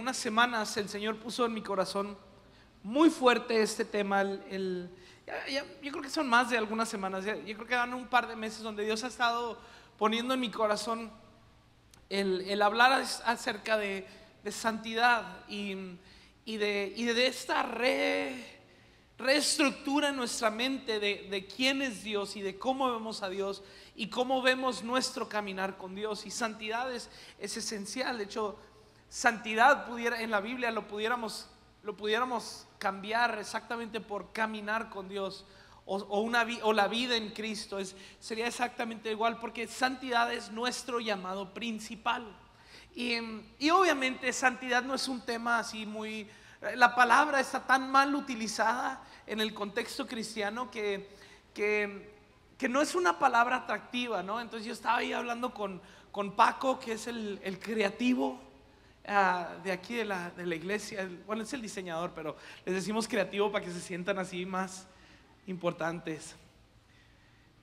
unas semanas el Señor puso en mi corazón muy fuerte este tema. Yo creo que son más de algunas semanas, yo creo que van un par de meses donde Dios ha estado poniendo en mi corazón el hablar acerca de santidad y de esta reestructura en nuestra mente de quién es Dios y de cómo vemos a Dios y cómo vemos nuestro caminar con Dios. Y santidad es esencial. De hecho, santidad en la Biblia lo pudiéramos cambiar exactamente por caminar con Dios o la vida en Cristo. Sería exactamente igual, porque santidad es nuestro llamado principal. Y obviamente santidad no es un tema así muy... La palabra está tan mal utilizada en el contexto cristiano que no es una palabra atractiva, ¿no? Entonces yo estaba ahí hablando con Paco, que es el creativo de aquí de la iglesia. Bueno, es el diseñador, pero les decimos creativo para que se sientan así más importantes.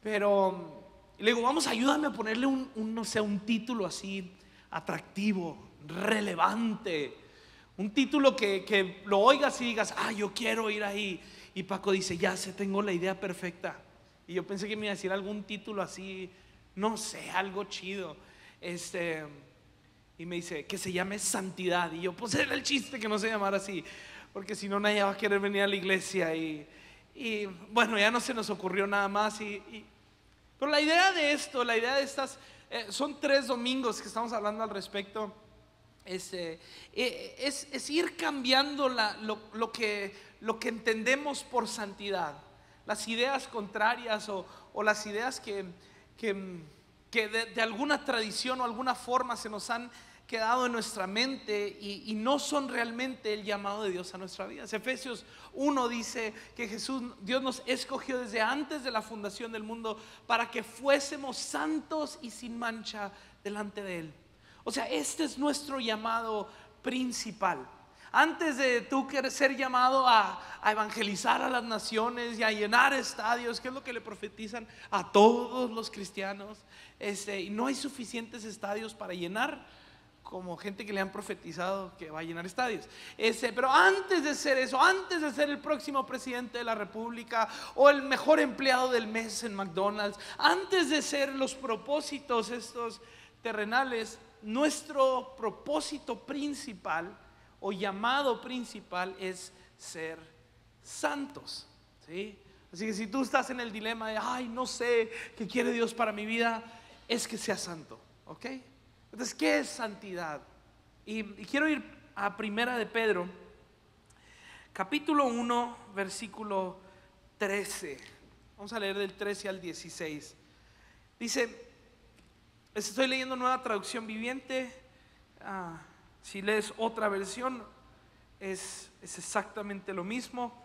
Pero le digo, vamos, ayúdame a ponerle no sé, un título así atractivo, relevante, un título que lo oigas y digas, yo quiero ir ahí. Y Paco dice, ya sé, tengo la idea perfecta. Y yo pensé que me iba a decir algún título así, no sé, algo chido. Y me dice, que se llame Santidad. Y yo, pues era el chiste que no se llamara así, porque si no nadie va a querer venir a la iglesia. Y bueno, ya no se nos ocurrió nada más. Pero la idea de estas, son 3 domingos que estamos hablando al respecto. Es ir cambiando lo que entendemos por santidad, las ideas contrarias o las ideas que de alguna tradición o alguna forma se nos han quedado en nuestra mente y no son realmente el llamado de Dios a nuestra vida. Efesios 1 dice que Dios nos escogió desde antes de la fundación del mundo para que fuésemos santos y sin mancha delante de Él. O sea, este es nuestro llamado principal. Antes de tú querer ser llamado a evangelizar a las naciones y a llenar estadios, que es lo que le profetizan a todos los cristianos, y no hay suficientes estadios para llenar, como gente que le han profetizado que va a llenar estadios. Pero antes de ser eso, antes de ser el próximo presidente de la república o el mejor empleado del mes en McDonald's, antes de ser los propósitos estos terrenales, nuestro propósito principal o llamado principal es ser santos, ¿sí? Así que si tú estás en el dilema de no sé qué quiere Dios para mi vida, es que sea santo, ¿ok? Entonces, ¿qué es santidad? Y quiero ir a Primera de Pedro, capítulo 1, versículo 13. Vamos a leer del 13 al 16. Dice, estoy leyendo Nueva Traducción Viviente. Si lees otra versión es exactamente lo mismo,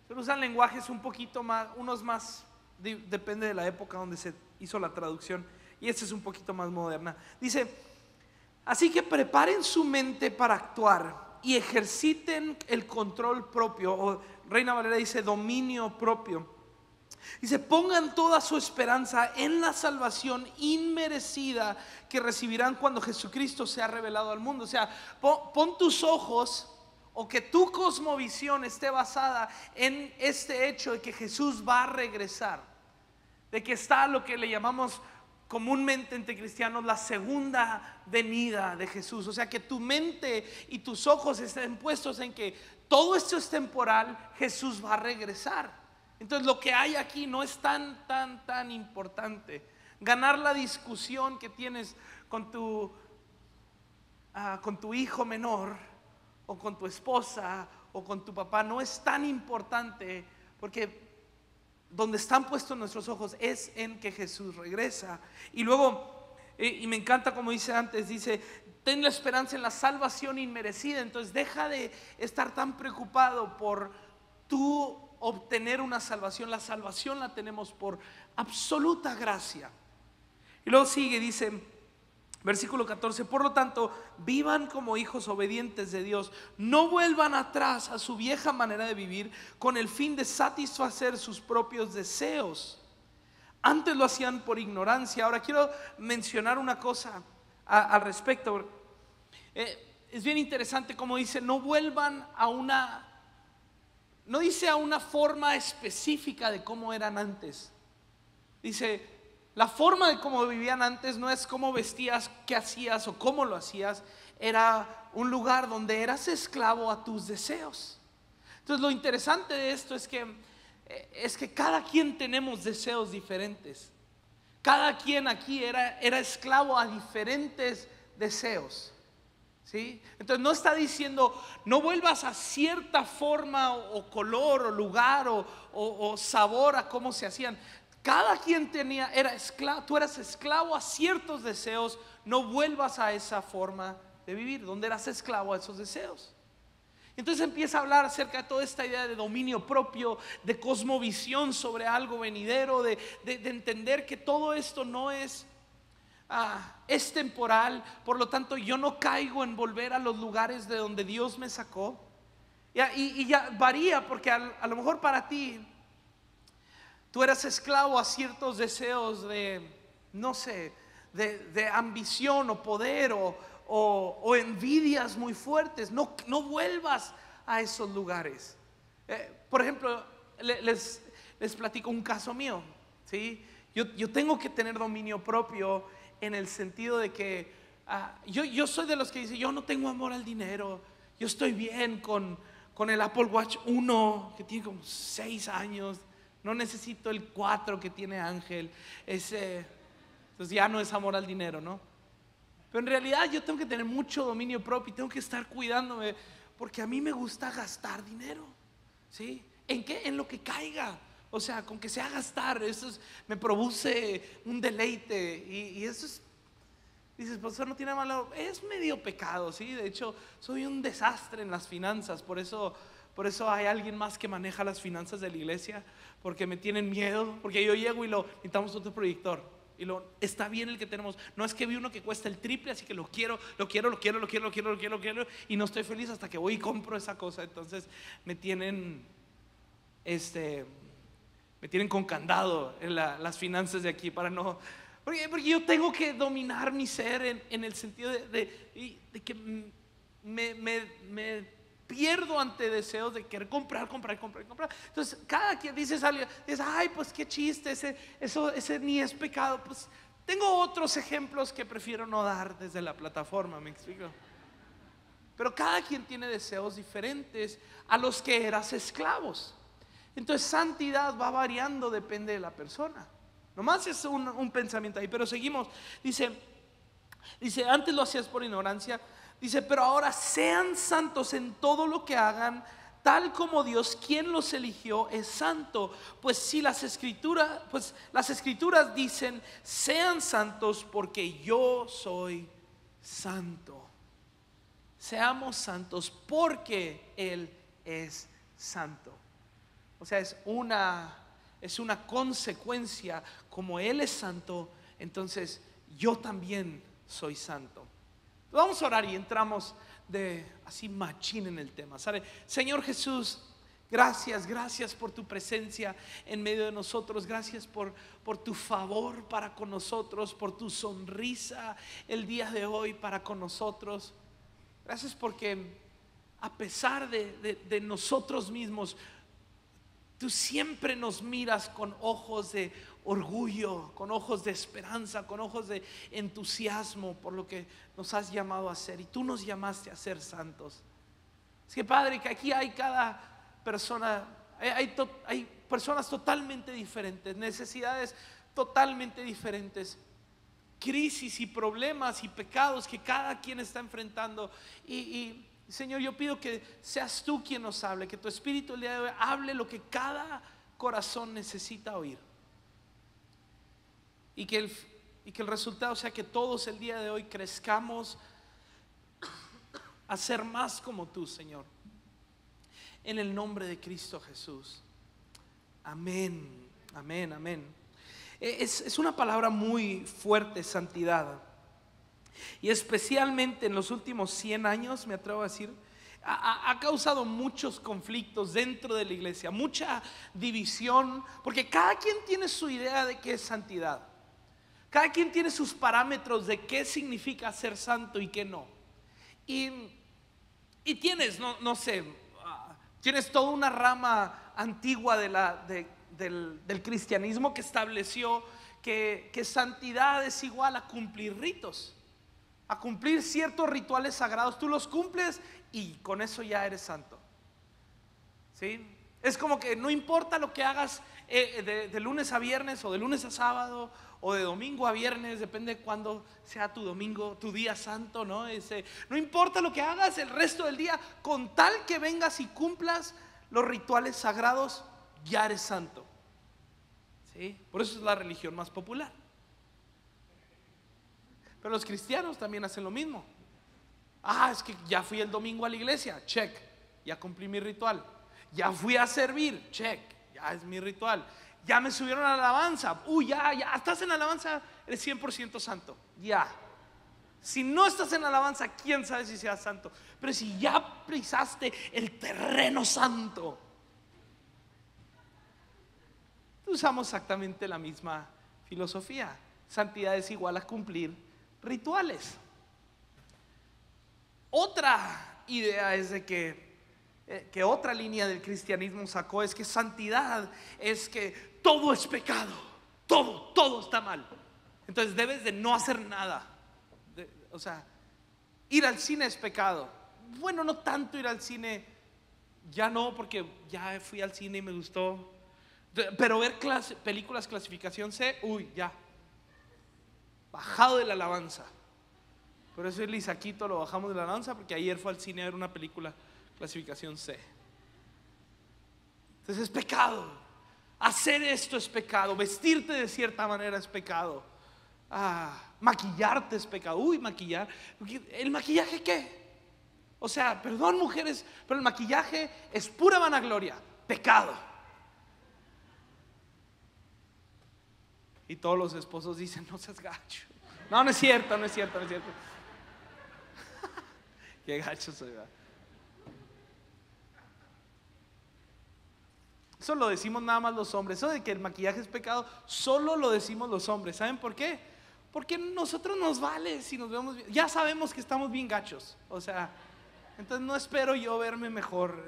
pero usan lenguajes un poquito más, unos más, depende de la época donde se hizo la traducción, y esta es un poquito más moderna. Dice, así que preparen su mente para actuar y ejerciten el control propio, o Reina Valera dice dominio propio. Dice, pongan toda su esperanza en la salvación inmerecida que recibirán cuando Jesucristo sea revelado al mundo. O sea, pon tus ojos, o que tu cosmovisión esté basada en este hecho de que Jesús va a regresar, de que está lo que le llamamos comúnmente entre cristianos la segunda venida de Jesús. O sea, que tu mente y tus ojos estén puestos en que todo esto es temporal, Jesús va a regresar. Entonces lo que hay aquí no es tan importante. Ganar la discusión que tienes con tu hijo menor, o con tu esposa, o con tu papá, no es tan importante, porque donde están puestos nuestros ojos es en que Jesús regresa. Y luego, y me encanta como dice antes, dice, ten la esperanza en la salvación inmerecida. Entonces deja de estar tan preocupado por tú obtener una salvación. La salvación la tenemos por absoluta gracia. Y luego sigue, dice versículo 14, por lo tanto vivan como hijos obedientes de Dios, no vuelvan atrás a su vieja manera de vivir con el fin de satisfacer sus propios deseos. Antes lo hacían por ignorancia. Ahora quiero mencionar una cosa al respecto. es bien interesante como dice, no vuelvan a no dice a una forma específica de cómo eran antes. Dice, la forma de cómo vivían antes no es cómo vestías, qué hacías o cómo lo hacías. Era un lugar donde eras esclavo a tus deseos. Entonces lo interesante de esto es que cada quien tenemos deseos diferentes. Cada quien aquí era esclavo a diferentes deseos. ¿Sí? Entonces no está diciendo no vuelvas a cierta forma o color o lugar o sabor a cómo se hacían. Cada quien era esclavo, tú eras esclavo a ciertos deseos. No vuelvas a esa forma de vivir donde eras esclavo a esos deseos. Entonces empieza a hablar acerca de toda esta idea de dominio propio, de cosmovisión sobre algo venidero, de entender que todo esto no es temporal. Por lo tanto yo no caigo en volver a los lugares de donde Dios me sacó. Y ya varía, porque a lo mejor para ti tú eras esclavo a ciertos deseos de, no sé, de ambición o poder o envidias muy fuertes. No vuelvas a esos lugares. Por ejemplo, les platico un caso mío, ¿sí? Yo tengo que tener dominio propio en el sentido de que yo soy de los que dicen, yo no tengo amor al dinero. Yo estoy bien con el Apple Watch 1 que tiene como 6 años. No necesito el 4 que tiene Ángel. Entonces ya no es amor al dinero, ¿no? Pero en realidad yo tengo que tener mucho dominio propio y tengo que estar cuidándome, porque a mí me gusta gastar dinero, ¿sí? ¿En qué? En lo que caiga. O sea, con que sea gastar, me produce un deleite. Y eso es, dices, pues eso no tiene malo. Es medio pecado, ¿sí? De hecho, soy un desastre en las finanzas. Por eso hay alguien más que maneja las finanzas de la iglesia, porque me tienen miedo. Porque yo llego y necesitamos otro proyector. Y está bien el que tenemos. No es que vi uno que cuesta el triple, así que lo quiero. Y no estoy feliz hasta que voy y compro esa cosa. Entonces me tienen con candado en las finanzas de aquí para no. Porque yo tengo que dominar mi ser en el sentido de que me pierdo ante deseos de querer comprar. Entonces cada quien dice, ay, pues qué chiste, ese ni es pecado. Pues tengo otros ejemplos que prefiero no dar desde la plataforma, ¿me explico? Pero cada quien tiene deseos diferentes a los que eras esclavos. Entonces santidad va variando, depende de la persona. Nomás es un pensamiento ahí, pero seguimos. Dice, antes lo hacías por ignorancia. Dice, pero ahora sean santos en todo lo que hagan, tal como Dios, quien los eligió, es santo. Pues las escrituras dicen, sean santos porque yo soy santo. Seamos santos porque Él es santo. O sea, es una consecuencia. Como Él es santo, entonces yo también soy santo. Vamos a orar y entramos así machín en el tema, ¿sabe? Señor Jesús, gracias por tu presencia en medio de nosotros. Gracias por tu favor para con nosotros, por tu sonrisa el día de hoy para con nosotros. Gracias porque a pesar de nosotros mismos, tú siempre nos miras con ojos de orgullo, con ojos de esperanza, con ojos de entusiasmo por lo que nos has llamado a hacer. Y tú nos llamaste a ser santos. Es que Padre, que aquí hay cada persona, hay personas totalmente diferentes, necesidades totalmente diferentes, crisis y problemas y pecados que cada quien está enfrentando. Y Señor, yo pido que seas tú quien nos hable, que tu Espíritu el día de hoy hable lo que cada corazón necesita oír. Y que el resultado sea que todos el día de hoy crezcamos a ser más como tú, Señor. En el nombre de Cristo Jesús. Amén, amén, amén. Es una palabra muy fuerte, santidad. Y especialmente en los últimos 100 años, me atrevo a decir, ha causado muchos conflictos dentro de la iglesia, mucha división, porque cada quien tiene su idea de qué es santidad. Cada quien tiene sus parámetros de qué significa ser santo y qué no. Y Y tienes, no sé, tienes toda una rama antigua del cristianismo que estableció que santidad es igual a cumplir ritos, a cumplir ciertos rituales sagrados. Tú los cumples y con eso ya eres santo, ¿sí? Es como que no importa lo que hagas de lunes a viernes o de lunes a sábado o de domingo a viernes, depende de cuándo sea tu domingo, tu día santo, ¿no? No importa lo que hagas el resto del día, con tal que vengas y cumplas los rituales sagrados, ya eres santo, ¿sí? Por eso es la religión más popular. Pero los cristianos también hacen lo mismo. Es que ya fui el domingo a la iglesia, check, ya cumplí mi ritual. Ya fui a servir, check, ya es mi ritual. Ya me subieron a la alabanza, ya estás en la alabanza, eres 100% santo, ya. Si no estás en la alabanza, quién sabe si seas santo. Pero si ya pisaste el terreno santo, usamos exactamente la misma filosofía. Santidad es igual a cumplir rituales. Otra idea es de que otra línea del cristianismo sacó es que santidad es que todo es pecado, todo está mal. Entonces debes de no hacer nada. O sea, ir al cine es pecado. Bueno, no tanto ir al cine, ya no, porque ya fui al cine y me gustó. Pero ver películas clasificación C, ya, bajado de la alabanza. Por eso el Isaquito lo bajamos de la alabanza, porque ayer fue al cine a ver una película clasificación C. Entonces es pecado. Hacer esto es pecado. Vestirte de cierta manera es pecado. Maquillarte es pecado. Maquillar. ¿El maquillaje qué? O sea, perdón mujeres, pero el maquillaje es pura vanagloria. Pecado. Y todos los esposos dicen, no seas gacho. No es cierto. Qué gacho soy, ¿verdad? Eso lo decimos nada más los hombres. Eso de que el maquillaje es pecado, solo lo decimos los hombres. ¿Saben por qué? Porque nosotros nos vale si nos vemos bien. Ya sabemos que estamos bien gachos. O sea, entonces no espero yo verme mejor.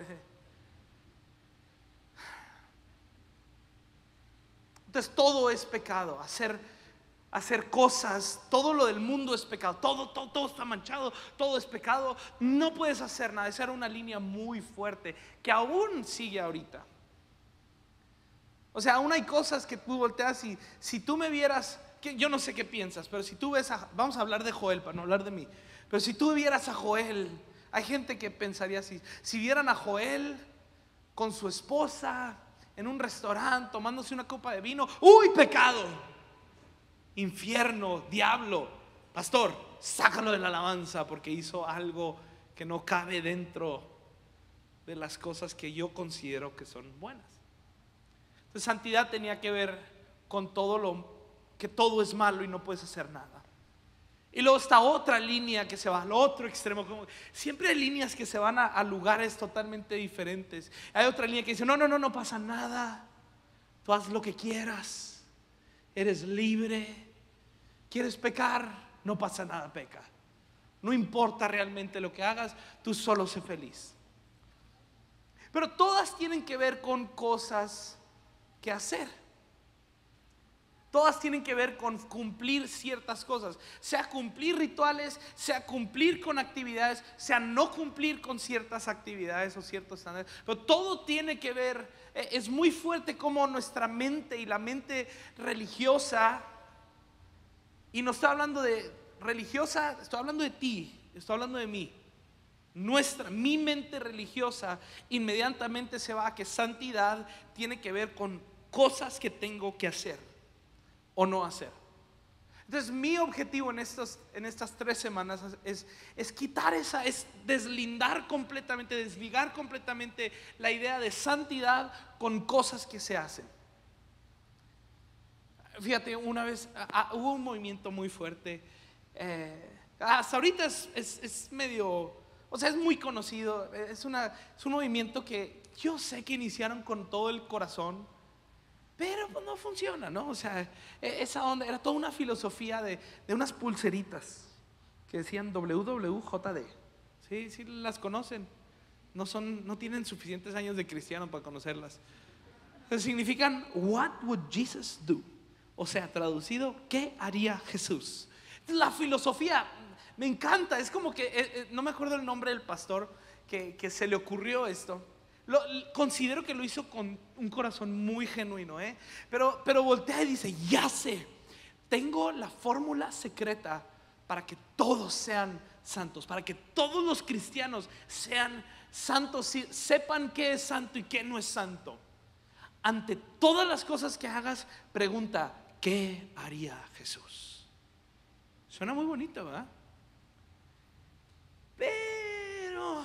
Entonces todo es pecado. Hacer cosas, todo lo del mundo es pecado. Todo está manchado, todo es pecado. No puedes hacer nada. Esa era una línea muy fuerte que aún sigue ahorita. O sea, aún hay cosas que tú volteas y si tú me vieras, que yo no sé qué piensas, pero si tú ves vamos a hablar de Joel para no hablar de mí. Pero si tú vieras a Joel, hay gente que pensaría así. Si vieran a Joel con su esposa en un restaurante tomándose una copa de vino, pecado, infierno, diablo, pastor, sácalo de la alabanza porque hizo algo que no cabe dentro de las cosas que yo considero que son buenas. Entonces santidad tenía que ver con que todo es malo y no puedes hacer nada. Y luego está otra línea que se va al otro extremo. Siempre hay líneas que se van a lugares totalmente diferentes. Hay otra línea que dice, no pasa nada. Tú haz lo que quieras. Eres libre. ¿Quieres pecar? No pasa nada, peca. No importa realmente lo que hagas, tú solo sé feliz. Pero todas tienen que ver con cosas que hacer. Todas tienen que ver con cumplir ciertas cosas, sea cumplir rituales, sea cumplir con actividades, sea no cumplir con ciertas actividades o ciertos estándares. Pero todo tiene que ver, es muy fuerte como nuestra mente y la mente religiosa, y no estoy hablando de religiosa, estoy hablando de ti, estoy hablando de mí. Mi mente religiosa inmediatamente se va a que santidad tiene que ver con cosas que tengo que hacer o no hacer. Entonces mi objetivo en estas 3 semanas es quitar es deslindar completamente, desligar completamente la idea de santidad con cosas que se hacen. Fíjate, una vez hubo un movimiento muy fuerte, hasta ahorita es medio, o sea, es muy conocido, es un movimiento que yo sé que iniciaron con todo el corazón, pero pues no funciona, ¿no? O sea, esa onda era toda una filosofía de unas pulseritas que decían WWJD, Sí, sí las conocen. No tienen suficientes años de cristiano para conocerlas. Significan what would Jesus do? O sea, traducido, ¿qué haría Jesús? La filosofía me encanta. Es como que no me acuerdo el nombre del pastor que se le ocurrió esto. Considero que lo hizo con un corazón muy genuino, pero voltea y dice: ya sé, tengo la fórmula secreta para que todos sean santos, para que todos los cristianos sean santos, sepan qué es santo y qué no es santo. Ante todas las cosas que hagas, pregunta: ¿qué haría Jesús? Suena muy bonito, ¿verdad? Pero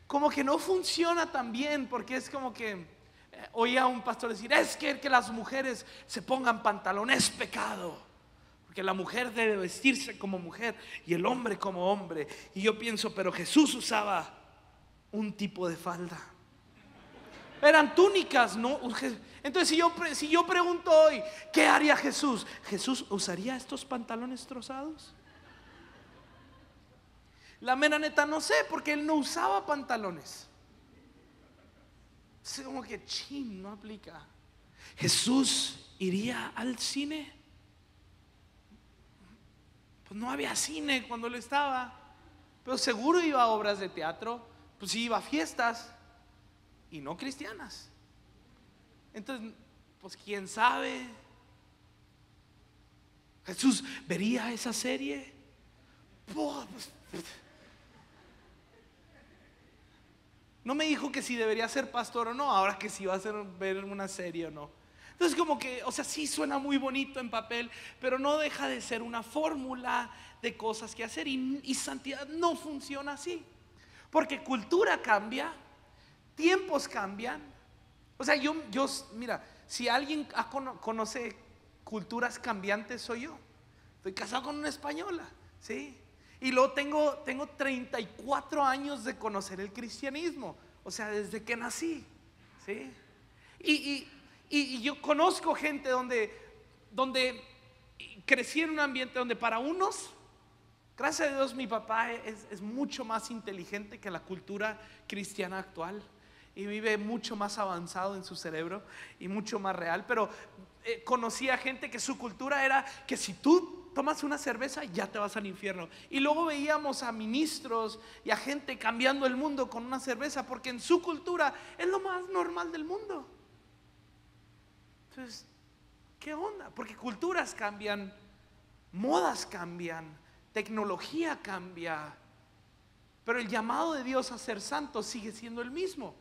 como que no funciona tan bien, porque es como que oía a un pastor decir: es que las mujeres se pongan pantalón es pecado, porque la mujer debe vestirse como mujer y el hombre como hombre. Y yo pienso, pero Jesús usaba un tipo de falda, eran túnicas, ¿no? Entonces si yo pregunto hoy, ¿qué haría Jesús? ¿Jesús usaría estos pantalones trozados? La mera neta no sé, porque él no usaba pantalones. Es como que no aplica. ¿Jesús iría al cine? Pues no había cine cuando él estaba, pero seguro iba a obras de teatro, pues sí iba a fiestas, y no cristianas. Entonces, pues quién sabe. ¿Jesús vería esa serie? Pues, no me dijo que si debería ser pastor o no, ahora que si va a ver una serie o no. Entonces como que, o sea, sí suena muy bonito en papel, pero no deja de ser una fórmula de cosas que hacer, y santidad no funciona así, porque cultura cambia, tiempos cambian. O sea, yo mira, si alguien conoce culturas cambiantes, soy yo. Estoy casado con una española, ¿sí? Y luego tengo 34 años de conocer el cristianismo, o sea, desde que nací, ¿sí? Y yo conozco gente donde crecí en un ambiente donde para unos, gracias a Dios, mi papá es mucho más inteligente que la cultura cristiana actual, y vive mucho más avanzado en su cerebro y mucho más real. Pero conocí a gente que su cultura era que si tú tomas una cerveza ya te vas al infierno. Y luego veíamos a ministros y a gente cambiando el mundo con una cerveza, porque en su cultura es lo más normal del mundo. Entonces, ¿qué onda? Porque culturas cambian, modas cambian, tecnología cambia, pero el llamado de Dios a ser santo sigue siendo el mismo.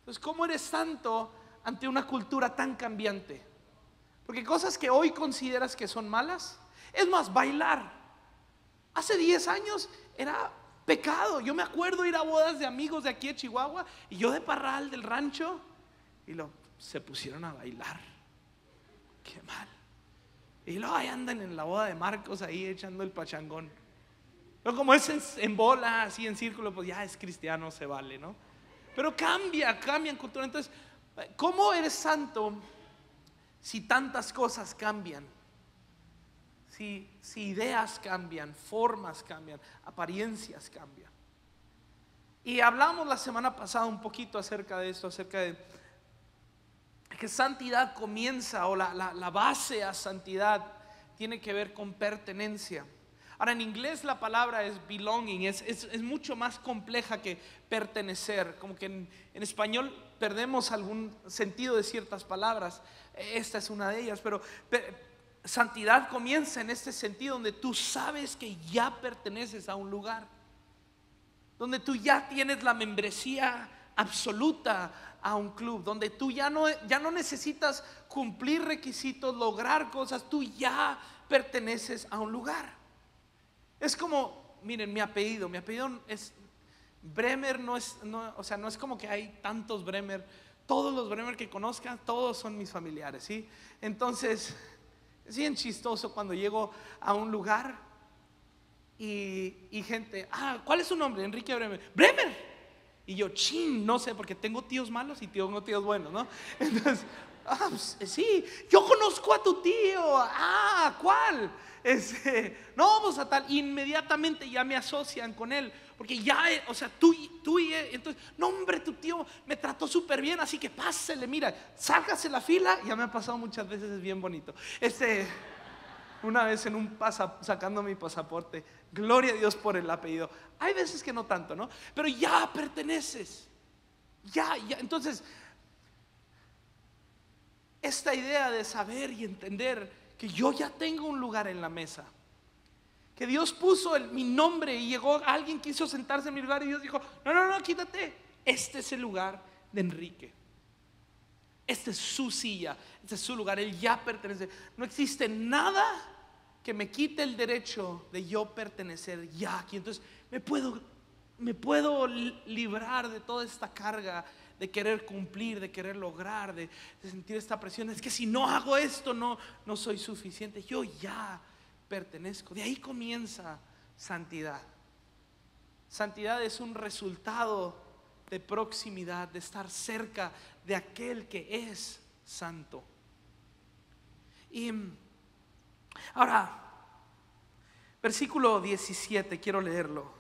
Entonces, ¿cómo eres santo ante una cultura tan cambiante? Porque cosas que hoy consideras que son malas, es más, bailar, hace 10 años era pecado. Yo me acuerdo ir a bodas de amigos de aquí de Chihuahua, y yo de Parral, del rancho, y se pusieron a bailar. Qué mal. Y luego ahí andan en la boda de Marcos ahí echando el pachangón. Pero como es en bola, así en círculo, pues ya es cristiano, se vale, ¿no? Pero cambian cultura. Entonces, ¿cómo eres santo si tantas cosas cambian? Si ideas cambian, formas cambian, apariencias cambian. Y hablamos la semana pasada un poquito acerca de esto, acerca de que santidad comienza, o la base a santidad tiene que ver con pertenencia. Ahora, en inglés la palabra es belonging, es mucho más compleja que pertenecer. Como que en español perdemos algún sentido de ciertas palabras. Esta es una de ellas, pero santidad comienza en este sentido, donde tú sabes que ya perteneces a un lugar, donde tú ya tienes la membresía absoluta a un club, donde tú ya no necesitas cumplir requisitos, lograr cosas, tú ya perteneces a un lugar. Es como, miren, mi apellido es Bremer. No es como que hay tantos Bremer. Todos los Bremer que conozcan, todos son mis familiares, ¿sí? Entonces es bien chistoso cuando llego a un lugar y gente: ¿cuál es su nombre? Enrique Bremer. ¡Bremer! Y yo, no sé, porque tengo tíos malos y tengo tíos buenos, ¿no? Entonces, pues, sí, yo conozco a tu tío. ¿Cuál? No, pues a tal. Inmediatamente ya me asocian con él, porque ya, o sea, tú y él, entonces, no hombre, tu tío me trató súper bien, así que pásele, mira, sálgase la fila. Ya me ha pasado muchas veces, es bien bonito. Una vez sacando mi pasaporte, gloria a Dios por el apellido. Hay veces que no tanto, ¿no? Pero ya perteneces. Ya. Entonces, esta idea de saber y entender que yo ya tengo un lugar en la mesa, que Dios puso mi nombre y llegó alguien, quiso sentarse en mi lugar y Dios dijo: no, quítate. Este es el lugar de Enrique. Esta es su silla, este es su lugar, él ya pertenece. No existe nada que me quite el derecho de yo pertenecer ya aquí. Entonces me puedo librar de toda esta carga de querer cumplir, de querer lograr, de sentir esta presión. Es que si no hago esto, no soy suficiente. Yo ya pertenezco. De ahí comienza santidad. Santidad es un resultado de proximidad, de estar cerca de aquel que es santo. Y ahora, versículo 17, quiero leerlo.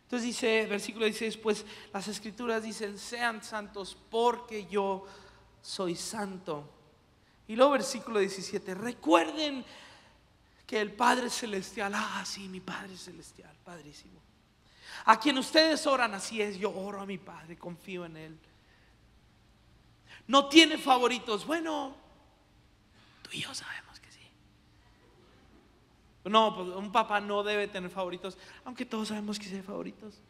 Versículo 16, pues las escrituras dicen: sean santos porque yo soy santo. Y luego versículo 17, recuerden que el Padre Celestial, sí, mi Padre Celestial, padrísimo, a quien ustedes oran, así es, yo oro a mi Padre, confío en Él. No tiene favoritos. Bueno, tú y yo sabemos que sí. No, pues un papá no debe tener favoritos, aunque todos sabemos que sí hay favoritos.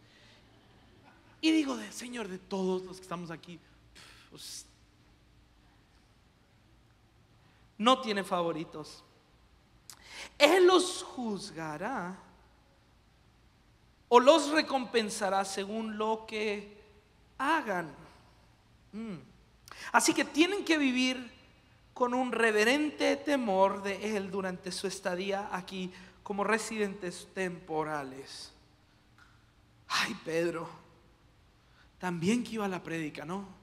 Y digo, Señor, de todos los que estamos aquí, pues, no tiene favoritos. Él los juzgará o los recompensará según lo que hagan. Así que tienen que vivir con un reverente temor de Él durante su estadía aquí como residentes temporales. Ay, Pedro, también que iba a la prédica, ¿no?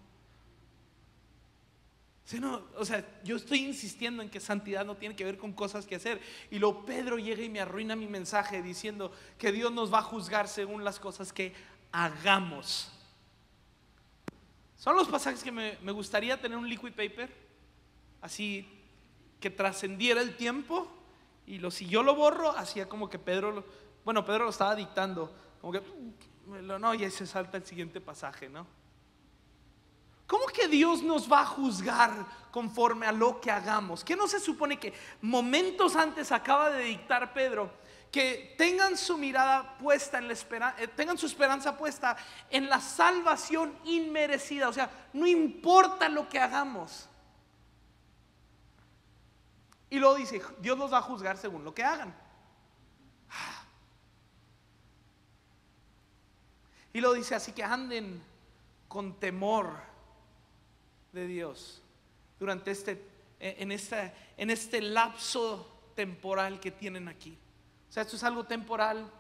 O sea, yo estoy insistiendo en que santidad no tiene que ver con cosas que hacer, y luego Pedro llega y me arruina mi mensaje diciendo que Dios nos va a juzgar según las cosas que hagamos. Son los pasajes que me gustaría tener un liquid paper, así que trascendiera el tiempo, y si yo lo borro, hacía como que Pedro lo estaba dictando, como que no, y ahí se salta el siguiente pasaje, ¿no? ¿Cómo que Dios nos va a juzgar conforme a lo que hagamos? ¿Qué no se supone que momentos antes acaba de dictar Pedro que tengan su mirada puesta en tengan su esperanza puesta en la salvación inmerecida? O sea, no importa lo que hagamos. Y luego dice, Dios los va a juzgar según lo que hagan. Y luego dice, así que anden con temor de Dios durante en este lapso temporal que tienen aquí. O sea, esto es algo temporal,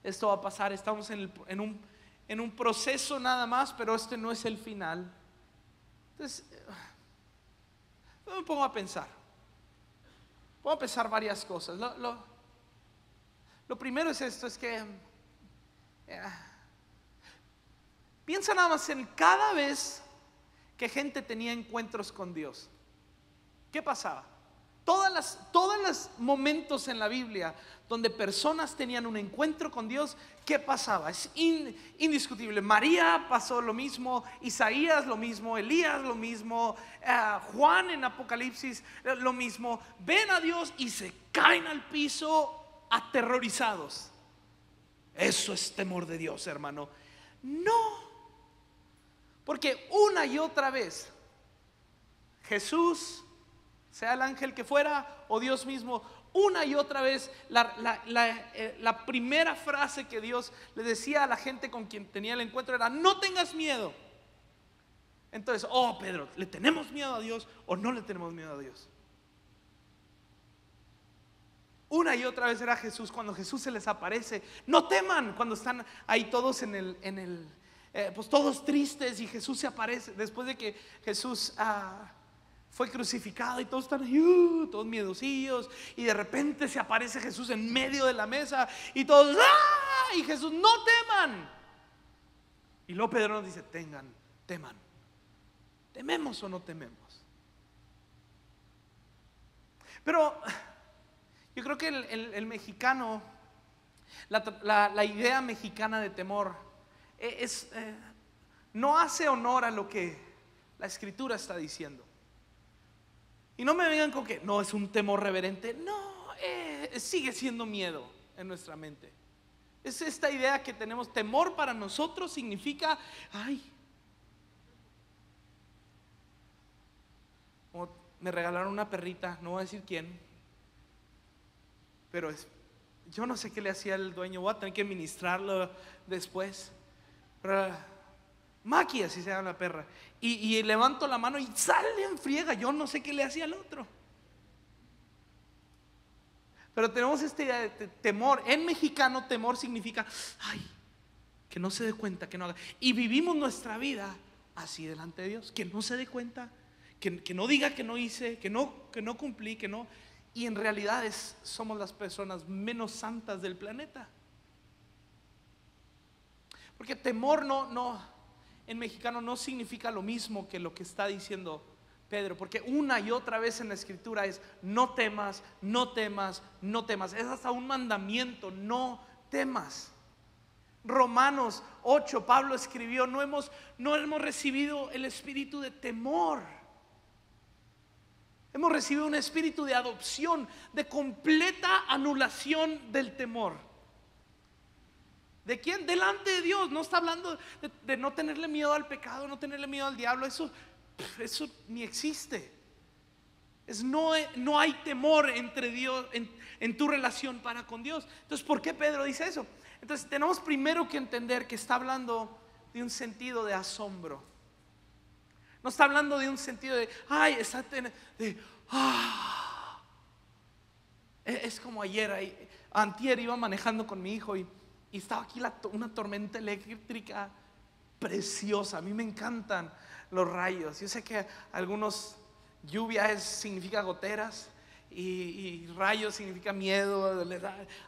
esto va a pasar, estamos en un proceso nada más, pero este no es el final. Entonces me pongo a pensar varias cosas. Lo primero es esto, es que piensa nada más en cada vez que gente tenía encuentros con Dios. ¿Qué pasaba? Todos los momentos en la Biblia donde personas tenían un encuentro con Dios, ¿qué pasaba? Es indiscutible. María pasó lo mismo, Isaías lo mismo, Elías lo mismo, Juan en Apocalipsis lo mismo. Ven a Dios y se caen al piso aterrorizados. Eso es temor de Dios, hermano. No. Porque una y otra vez Jesús, sea el ángel que fuera o Dios mismo, una y otra vez la primera frase que Dios le decía a la gente con quien tenía el encuentro era: no tengas miedo. Entonces, Pedro, ¿le tenemos miedo a Dios o no le tenemos miedo a Dios? Una y otra vez era Jesús. Cuando Jesús se les aparece, no teman. Cuando están ahí todos pues todos tristes, y Jesús se aparece después de que Jesús fue crucificado y todos están ahí, todos miedosillos, y de repente se aparece Jesús en medio de la mesa y todos, ¡ah! Y Jesús, no teman. Y luego Pedro nos dice, teman. ¿Tememos o no tememos? Pero yo creo que el mexicano, la idea mexicana de temor no hace honor a lo que la Escritura está diciendo. Y no me vengan con que no es un temor reverente. No, sigue siendo miedo en nuestra mente. Es esta idea que tenemos. Temor para nosotros significa, ay, como me regalaron una perrita, no voy a decir quién, pero yo no sé qué le hacía el dueño, voy a tener que administrarlo después. Pero Maki, así se llama la perra, y levanto la mano y sale en friega. Yo no sé qué le hacía al otro. Pero tenemos esta idea de temor. En mexicano, temor significa, ay, que no se dé cuenta, que no haga. Y vivimos nuestra vida así delante de Dios, que no se dé cuenta, que no diga que no hice, que no cumplí, que no. Y en realidad somos las personas menos santas del planeta. Porque temor en mexicano no significa lo mismo que lo que está diciendo Pedro. Porque una y otra vez en la Escritura es no temas, no temas, no temas. Es hasta un mandamiento, no temas. Romanos 8, Pablo escribió, no hemos recibido el espíritu de temor. Hemos recibido un espíritu de adopción, de completa anulación del temor. ¿De quién? Delante de Dios. No está hablando de no tenerle miedo al pecado, no tenerle miedo al diablo. Eso ni existe. No hay temor entre Dios en tu relación para con Dios. Entonces, ¿por qué Pedro dice eso? Entonces tenemos primero que entender que está hablando de un sentido de asombro. No está hablando de un sentido de, ay, Es como ayer, antier iba manejando con mi hijo y estaba aquí una tormenta eléctrica preciosa. A mí me encantan los rayos. Yo sé que algunos lluvia significa goteras y rayos significa miedo.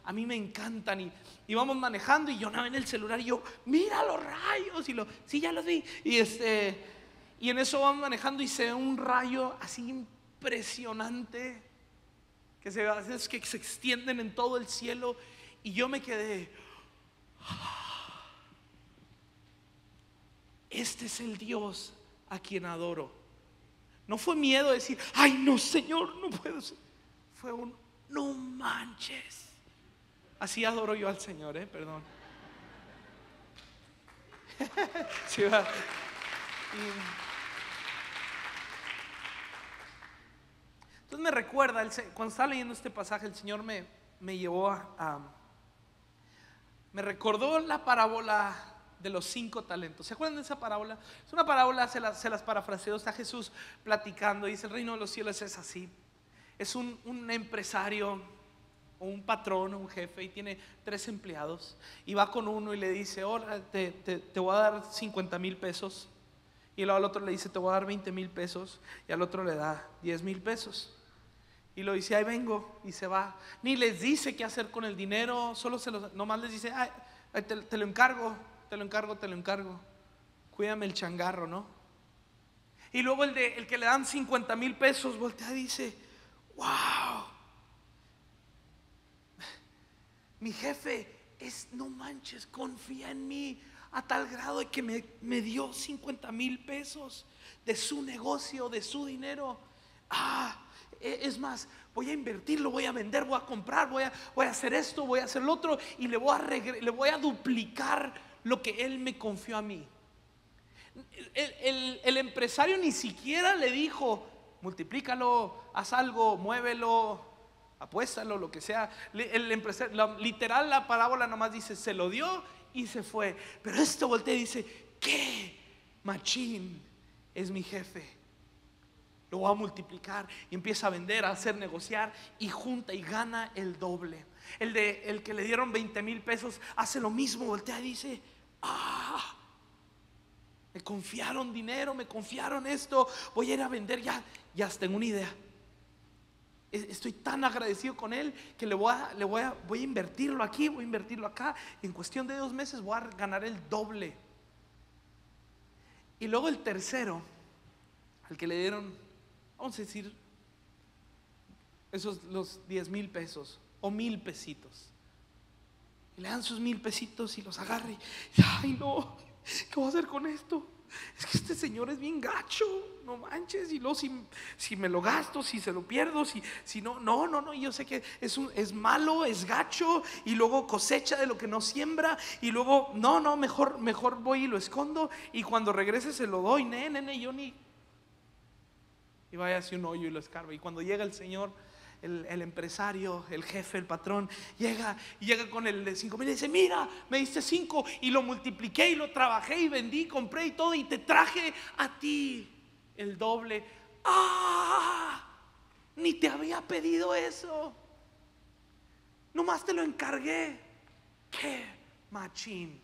A mí me encantan y íbamos manejando y yo andaba en el celular y yo, mira los rayos, sí, ya los vi. Y en eso vamos manejando y se ve un rayo así impresionante que se extienden en todo el cielo. Y yo me quedé, este es el Dios a quien adoro. No fue miedo de decir, ay no Señor, no puedo ser. Fue no manches. Así adoro yo al Señor, perdón. Sí, va. Entonces me recuerda, cuando estaba leyendo este pasaje, el Señor me llevó me recordó la parábola de los 5 talentos. ¿Se acuerdan de esa parábola? Es una parábola, se las parafraseo. Está Jesús platicando y dice, el reino de los cielos es así. Es un empresario o un patrón, un jefe, y tiene 3 empleados. Y va con uno y le dice, hola, te voy a dar 50,000 pesos. Y luego al otro le dice, te voy a dar 20,000 pesos. Y al otro le da 10,000 pesos. Y lo dice, ahí vengo, y se va. Ni les dice qué hacer con el dinero, nomás les dice, ay, te lo encargo. Cuídame el changarro, ¿no? Y luego el que le dan 50,000 pesos voltea y dice, wow, mi jefe no manches, confía en mí a tal grado de que me dio 50,000 pesos de su negocio, de su dinero. Es más, voy a invertirlo, voy a vender, voy a comprar, voy a hacer esto, voy a hacer lo otro, y le voy a duplicar lo que él me confió a mí. El empresario ni siquiera le dijo, multiplícalo, haz algo, muévelo, apuéstalo, lo que sea. El empresario, literal, la parábola nomás dice, se lo dio y se fue. Pero voltea y dice, qué machín es mi jefe. Lo voy a multiplicar, y empieza a vender, a hacer negociar, y junta y gana el doble. El que le dieron 20,000 pesos hace lo mismo, voltea y dice, Me confiaron dinero, me confiaron esto. Voy a ir a vender, ya tengo una idea. Estoy tan agradecido con él que voy a invertirlo aquí, voy a invertirlo acá. Y en cuestión de 2 meses voy a ganar el doble. Y luego el tercero, al que le dieron, vamos a decir, esos los 10,000 pesos o 1,000 pesitos. Y le dan sus 1,000 pesitos y los agarra y, ay no, ¿qué voy a hacer con esto? Es que este señor es bien gacho, no manches. Y luego si me lo gasto, si se lo pierdo, si no, yo sé que es malo, es gacho. Y luego cosecha de lo que no siembra. Y luego, mejor voy y lo escondo. Y cuando regrese se lo doy, nene, yo ni. Y vaya hacia un hoyo y lo escarba. Y cuando llega el señor, el empresario, el jefe, el patrón, llega con el de 5,000 y dice: mira, me diste 5 y lo multipliqué y lo trabajé y vendí, compré y todo, y te traje a ti el doble. Ni te había pedido eso, nomás te lo encargué. Qué machín.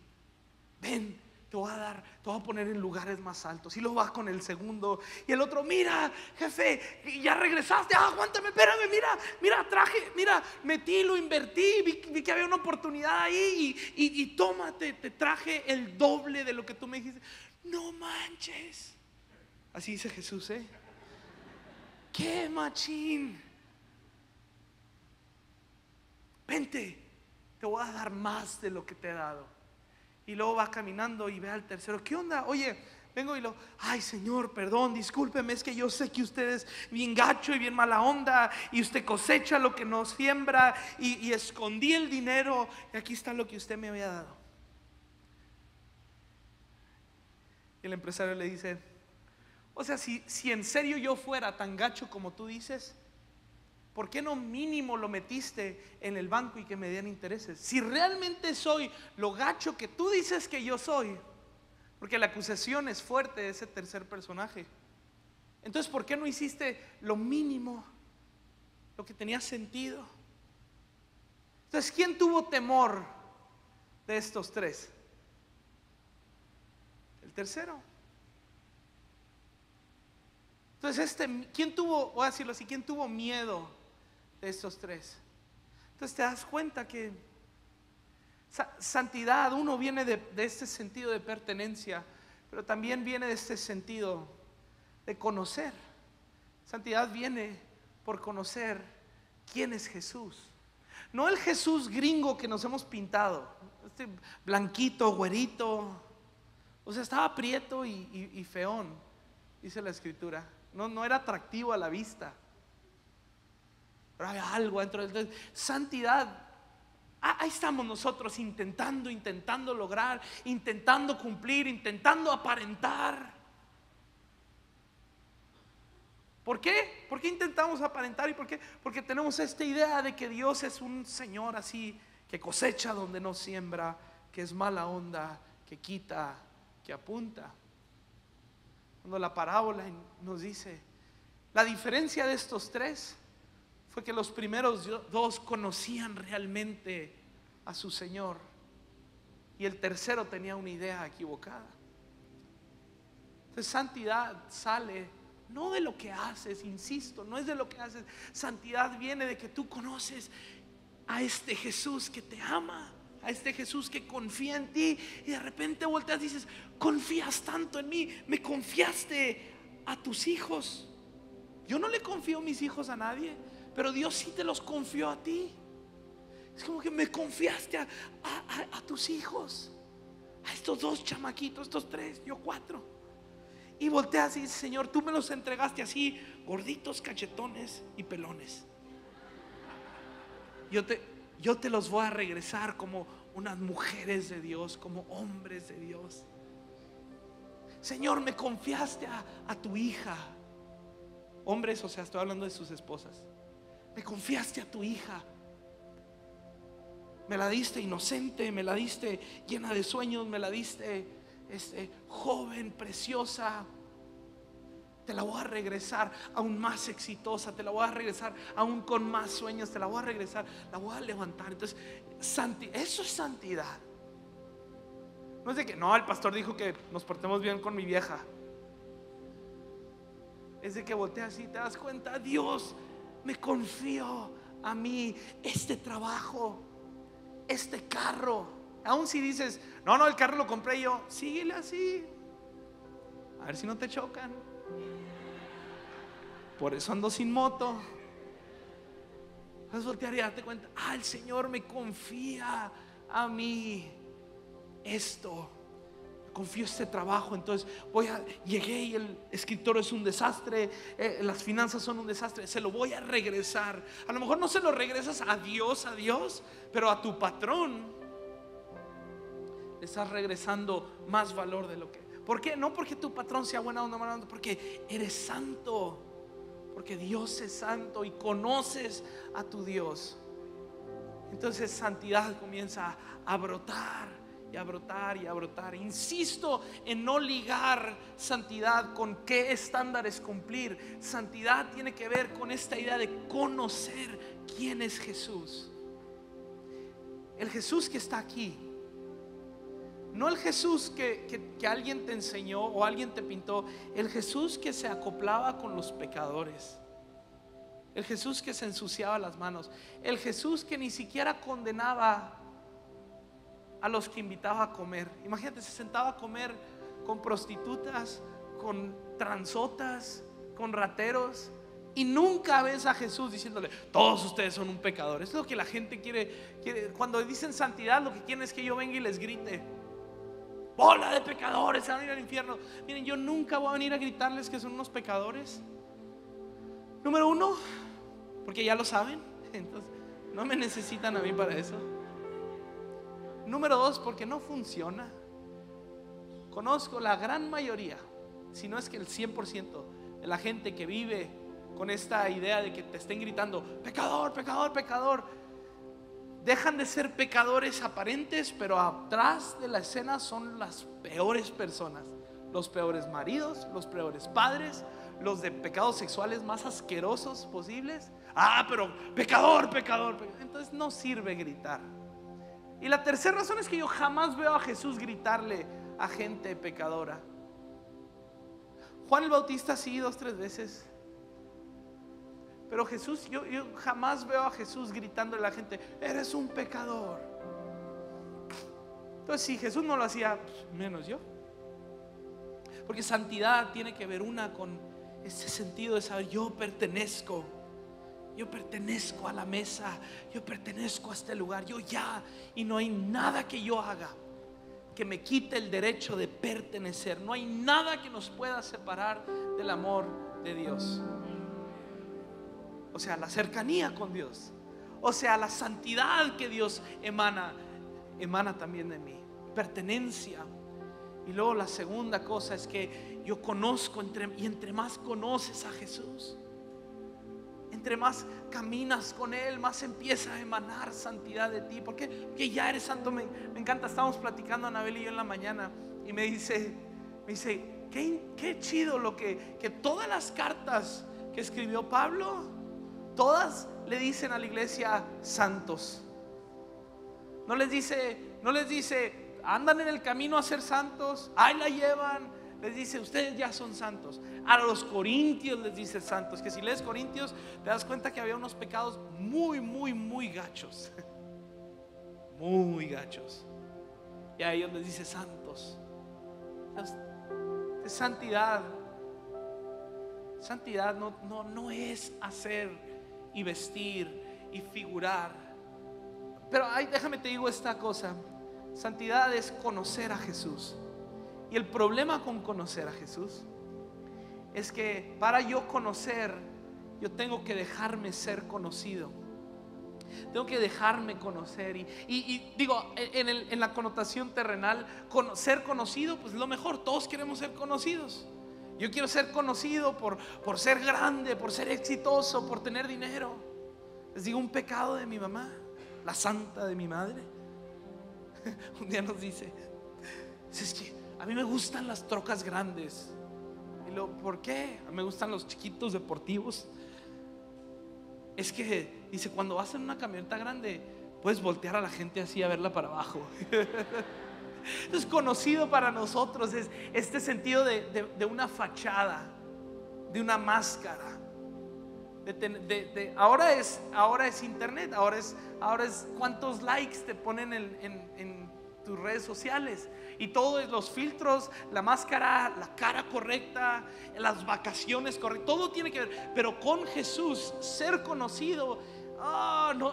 Ven, te voy a poner en lugares más altos. Y luego va con el segundo. Y el otro: mira, jefe, ya regresaste. Aguántame, espérame, mira, traje, mira, metí, lo invertí, vi que había una oportunidad ahí. Y tómate, te traje el doble de lo que tú me dijiste. No manches. Así dice Jesús, qué machín. Vente, te voy a dar más de lo que te he dado. Y luego va caminando y ve al tercero: ¿qué onda? Oye, vengo y ay señor, perdón, discúlpeme, es que yo sé que usted es bien gacho y bien mala onda, y usted cosecha lo que no siembra, y escondí el dinero, y aquí está lo que usted me había dado. Y el empresario le dice: o sea, si en serio yo fuera tan gacho como tú dices, ¿por qué no mínimo lo metiste en el banco y que me den intereses? Si realmente soy lo gacho que tú dices que yo soy, porque la acusación es fuerte de ese tercer personaje, entonces ¿por qué no hiciste lo mínimo, lo que tenía sentido? Entonces, ¿quién tuvo temor de estos tres? El tercero. Entonces, ¿quién tuvo, voy a decirlo así, quién tuvo miedo de estos tres? Entonces te das cuenta que santidad, uno viene de este sentido de pertenencia, pero también viene de este sentido de conocer. Santidad viene por conocer quién es Jesús. No el Jesús gringo que nos hemos pintado, este blanquito, güerito. O sea, estaba prieto y feón, dice la escritura. No era atractivo a la vista, pero había algo dentro de él. Santidad, ahí estamos nosotros intentando lograr, intentando cumplir, intentando aparentar. ¿Por qué? ¿Por qué intentamos aparentar? ¿Y por qué? Porque tenemos esta idea de que Dios es un Señor así, que cosecha donde no siembra, que es mala onda, que quita, que apunta. Cuando la parábola nos dice, la diferencia de estos tres fue que los primeros dos conocían realmente a su Señor, y el tercero tenía una idea equivocada. Entonces, santidad sale no de lo que haces, insisto, no es de lo que haces. Santidad viene de que tú conoces a este Jesús que te ama, a este Jesús que confía en ti, y de repente volteas y dices: confías tanto en mí, me confiaste a tus hijos. Yo no le confío mis hijos a nadie, pero Dios sí te los confió a ti. Es como que me confiaste a tus hijos, a estos 2 chamaquitos, estos 3, yo 4. Y volteas y dices: Señor, tú me los entregaste así, gorditos, cachetones y pelones. Yo te los voy a regresar como unas mujeres de Dios, como hombres de Dios. Señor, me confiaste a tu hija. Hombres, o sea, estoy hablando de sus esposas. Me confiaste a tu hija. Me la diste inocente, me la diste llena de sueños, me la diste joven, preciosa. Te la voy a regresar aún más exitosa, te la voy a regresar aún con más sueños, te la voy a regresar, la voy a levantar. Entonces, eso es santidad. No es de que, no, el pastor dijo que nos portemos bien con mi vieja. Es de que volteas y te das cuenta, Dios me confió a mí este trabajo, este carro. Aún si dices, no, el carro lo compré yo, síguele así, a ver si no te chocan. Por eso ando sin moto. Vas a voltear y darte cuenta, el Señor me confía a mí esto, me confío este trabajo. Entonces llegué y el escritorio es un desastre, las finanzas son un desastre, se lo voy a regresar. A lo mejor no se lo regresas a Dios, pero a tu patrón le estás regresando más valor de lo que. ¿Por qué? No porque tu patrón sea buena onda, mala onda, porque eres santo. Porque Dios es santo y conoces a tu Dios. Entonces santidad comienza a brotar y a brotar y a brotar. Insisto en no ligar santidad con qué estándares cumplir. Santidad tiene que ver con esta idea de conocer quién es Jesús. El Jesús que está aquí. No el Jesús que alguien te enseñó o alguien te pintó. El Jesús que se acoplaba con los pecadores. El Jesús que se ensuciaba las manos. El Jesús que ni siquiera condenaba a los que invitaba a comer. Imagínate, se sentaba a comer con prostitutas, con transotas, con rateros. Y nunca ves a Jesús diciéndole, todos ustedes son un pecador. Es lo que la gente quiere. Cuando dicen santidad, lo que quieren es que yo venga y les grite, bola de pecadores, se van a ir al infierno. Miren, yo nunca voy a venir a gritarles que son unos pecadores. Número uno, porque ya lo saben, entonces no me necesitan a mí para eso. Número dos, porque no funciona. Conozco la gran mayoría, si no es que el 100% de la gente que vive con esta idea de que te estén gritando pecador, pecador, pecador. Dejan de ser pecadores aparentes, pero atrás de la escena son las peores personas. Los peores maridos, los peores padres, los de pecados sexuales más asquerosos posibles. Pero pecador, pecador, pecador. Entonces no sirve gritar. Y la tercera razón es que yo jamás veo a Jesús gritarle a gente pecadora. Juan el Bautista sí, 2, 3 veces. Pero Jesús, yo jamás veo a Jesús gritándole a la gente, eres un pecador. Entonces si Jesús no lo hacía, menos yo. Porque santidad tiene que ver con ese sentido de saber, yo pertenezco a la mesa, yo pertenezco a este lugar, y no hay nada que yo haga que me quite el derecho de pertenecer. No hay nada que nos pueda separar del amor de Dios. O sea, la cercanía con Dios. O sea, la santidad que Dios emana también de mí. Pertenencia. Y luego la segunda cosa es que yo conozco, entre más conoces a Jesús, entre más caminas con Él, más empieza a emanar santidad de ti. ¿Por qué? Porque ya eres santo. Me encanta, estábamos platicando Anabel y yo en la mañana, y me dice, qué chido que todas las cartas que escribió Pablo, todas le dicen a la iglesia santos. No les dice andan en el camino a ser santos, ahí la llevan. Les dice, ustedes ya son santos. A los corintios les dice santos. Que si lees Corintios te das cuenta que había unos pecados muy, muy, muy gachos. Muy gachos. Y a ellos les dice santos. Es santidad. Santidad no es hacer y vestir y figurar. Pero déjame te digo esta cosa. Santidad es conocer a Jesús. Y el problema con conocer a Jesús es que para yo conocer, yo tengo que dejarme ser conocido. Tengo que dejarme conocer. Y digo, en la connotación terrenal, ser conocido, pues lo mejor. Todos queremos ser conocidos. Yo quiero ser conocido por ser grande, por ser exitoso, por tener dinero. Les digo un pecado de mi mamá, la santa de mi madre. Un día nos dice, es que a mí me gustan las trocas grandes. Y luego, ¿por qué? A mí me gustan los chiquitos deportivos. Es que, dice, cuando vas en una camioneta grande, puedes voltear a la gente así a verla para abajo. Entonces, conocido para nosotros es este sentido de una fachada, de una máscara. Ahora es internet, ahora es cuántos likes te ponen en tus redes sociales, y todos los filtros, la máscara, la cara correcta, las vacaciones correctas, todo tiene que ver. Pero con Jesús, ser conocido,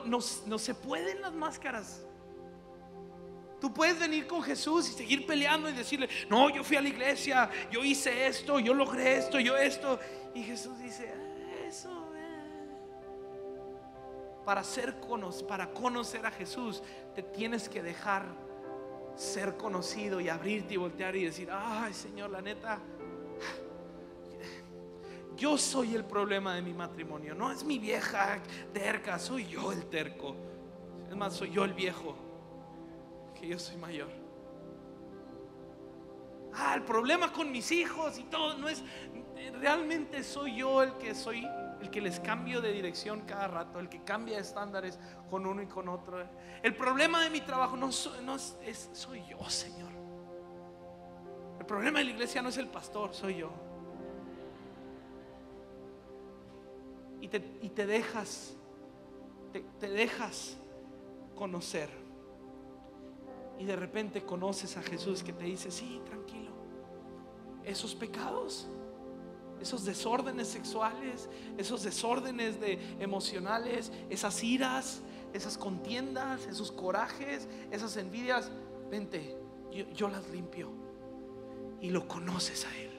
no se pueden las máscaras. Tú puedes venir con Jesús y seguir peleando y decirle: no, yo fui a la iglesia, yo hice esto, yo logré esto, yo esto. Y Jesús dice: eso. Para conocer a Jesús, te tienes que dejar ser conocido y abrirte y voltear y decir: ay, Señor, la neta, yo soy el problema de mi matrimonio. No es mi vieja terca, soy yo el terco. Es más, soy yo el viejo, que yo soy mayor. El problema con mis hijos y todo, no es, realmente soy yo el que les cambio de dirección cada rato, el que cambia estándares con uno y con otro. El problema de mi trabajo soy yo, Señor. El problema de la iglesia no es el pastor, soy yo. Y te dejas conocer. Y de repente conoces a Jesús que te dice: sí, tranquilo, esos pecados, esos desórdenes sexuales, esos desórdenes emocionales, esas iras, esas contiendas, esos corajes, esas envidias, vente, yo las limpio. Y lo conoces a Él,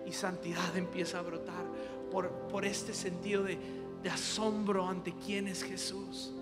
y santidad empieza a brotar por este sentido de asombro ante quién es Jesús.